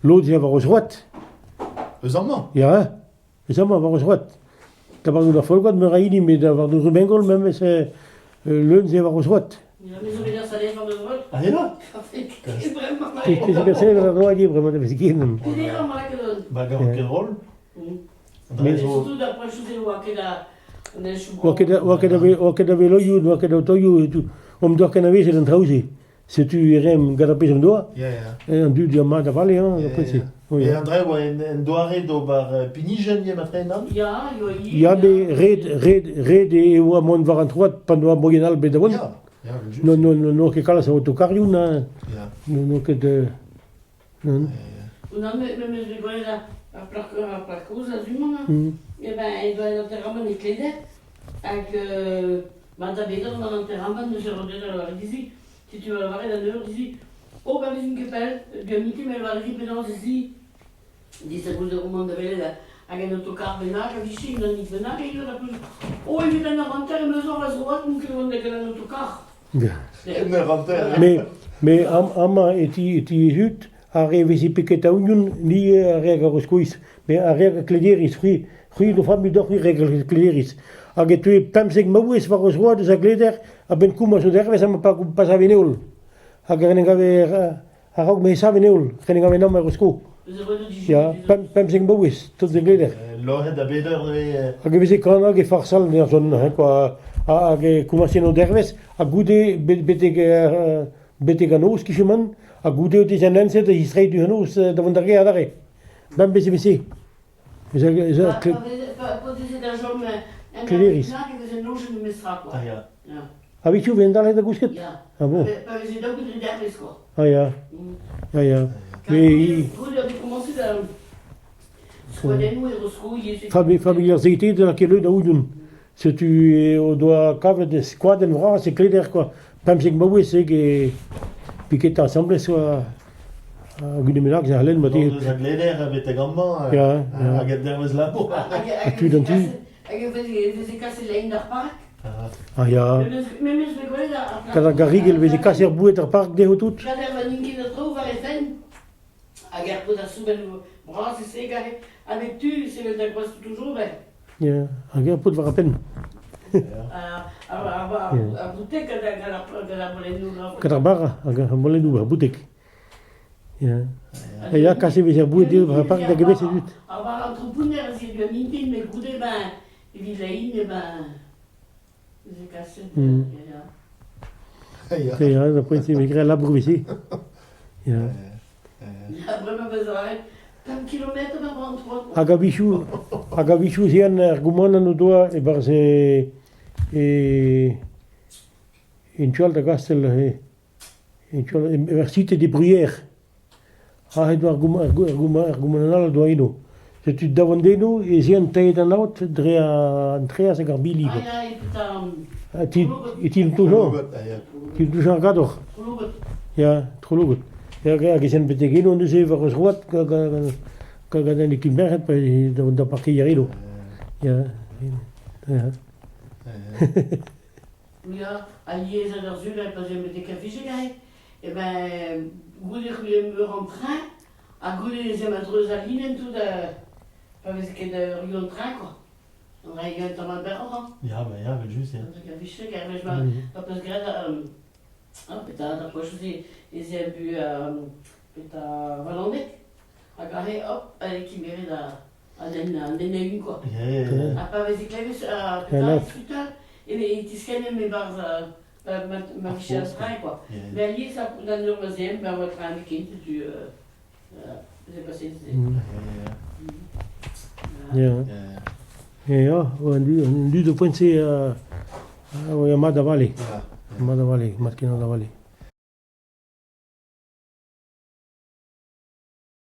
L'autre, c'est avoir joie. Eusement. Ja, c'est ça, avoir joie. D'abord, nous avons fait me raïni, mais d'avoir nous bengol, même, c'est l'un, c'est avoir joie. La maison de l'air salé dans le vol. Ah, et là? C'est vraiment mal. C'est personne qui a le droit de dire, vraiment, c'est qui non. Il est vraiment là que l'on. Bagarre rock'n'roll. Mais surtout d'après je sais où qu'il a. Wakadabe loyu, wakadabe toyu, om doit canave, c'est un trausi. Si tu rem garapé son doigt, un du diamant d'avaler, hein, après c'est. Et André, un doare do bar pinigen, y'a maintenant, non? Ja, mais red et ou à mon var en trois, pendant moyenal bedawon. Non, que cala sa autocario, non, non, que de. Non, mais je vois là, à cause du moment, et ben, il doit être enterrement des clés avec Madame Bédon dans l'enterrement de Géraldine de la Rédisi. Si tu veux la voir dans l'heure, dis oh, ben, c'est une capelle, bien mis, mais elle va arriver dans ici. Dis ça vous de comment de là, avec un autocar de nage, avec ici, une année de nage, et il a plus. Oh, il vient d'un inventaire, et nous aurons la droite, nous qui avons un autocar. Mais ama eti hut, arrive si piquet à union, ni rega roscois, mais a rega cléderis, free de famille d'or, rega cléderis. Ag tu pemseg mawes var os roi de sa gleder, a ben kuma so derve sama pas a veneul. Ag renegave a rog me sa veneul, renegave nom rosco. Ja, pemseg mawes, tot de gleder. L'oreille de Bédeur, Ag vese kana ge farsal ner zon, quoi. Ag kuma seno derves, a goude beteg anos kicheman, a goude o dejanense de Israël du hanos davant d'arrêt à l'arrêt. Ben bese. Cléderis. Abi tu vend dans la gousquette? Ah bon? Ah ja. Ja. Mais familiarité de laquelle de Oudun. Si tu dois cave de squad en vrai, c'est clair quoi. Pam c'est que c'est que piquet ensemble soit Gudemenak, j'ai halen mati. De sa gleder avec également. Ja. A get there was la peau. Tu dans tu. Você casse lá ainda parque. Ah ja. Mesmo se pegou lá. Cada garrigue vese casser bouet parc de tout. Já leva ninguém na trouva a refém. A guerre pour la souben bras c'est garé avec tu c'est le d'accord toujours ben. Ja, a guerre pour voir à peine. A bouteille que la bolenu. Cada barra, a bolenu a bouteille. Ja. Et là casser vese bouet de parc de gebet c'est tout. Avoir entrepreneur c'est du mintin mais goudé ben il vient ben c'est cassé. Ja, après c'est migré la bourgeoisie. Ja. Vraiment besoin. Tant kilomètres dans 33. Agabichu c'est un argument no doa e barse in chual da gastel in chual université de Bruyère. Ah, il doit argumental doino. Si tu davandeno e si un taille d'un autre entrer à sa garbili. Ah, tu toujours. Tu toujours gador. Ja, trop lourd. Ja, que c'est un petit guino, on sait voir ce roi quand dans les Kimberget dans parquet yarilo. Ja. Ja, alliés à leurs yeux, là, parce que j'ai des cafés chez et ben, gouler me rentrain, à gouler les ématreuses à ligne, tout de. Parce que de Rio en train, quoi. On a eu un temps à berre, Ja, mais juste, ja. Donc, café chez je m'en. Parce que là, peut-être, après, je dis, ils ont bu, peut-être, Valandec. À carré, hop, avec qui mérite à une, quoi. Après, avec les claviers, peut-être, et tu scannes mes barres. Ma fiche à train quoi. Mais lié ça dans le deuxième, ben votre train de quinte tu j'ai passé. Ja, on dit de penser à Madavali. Madavali, Marquina Davali.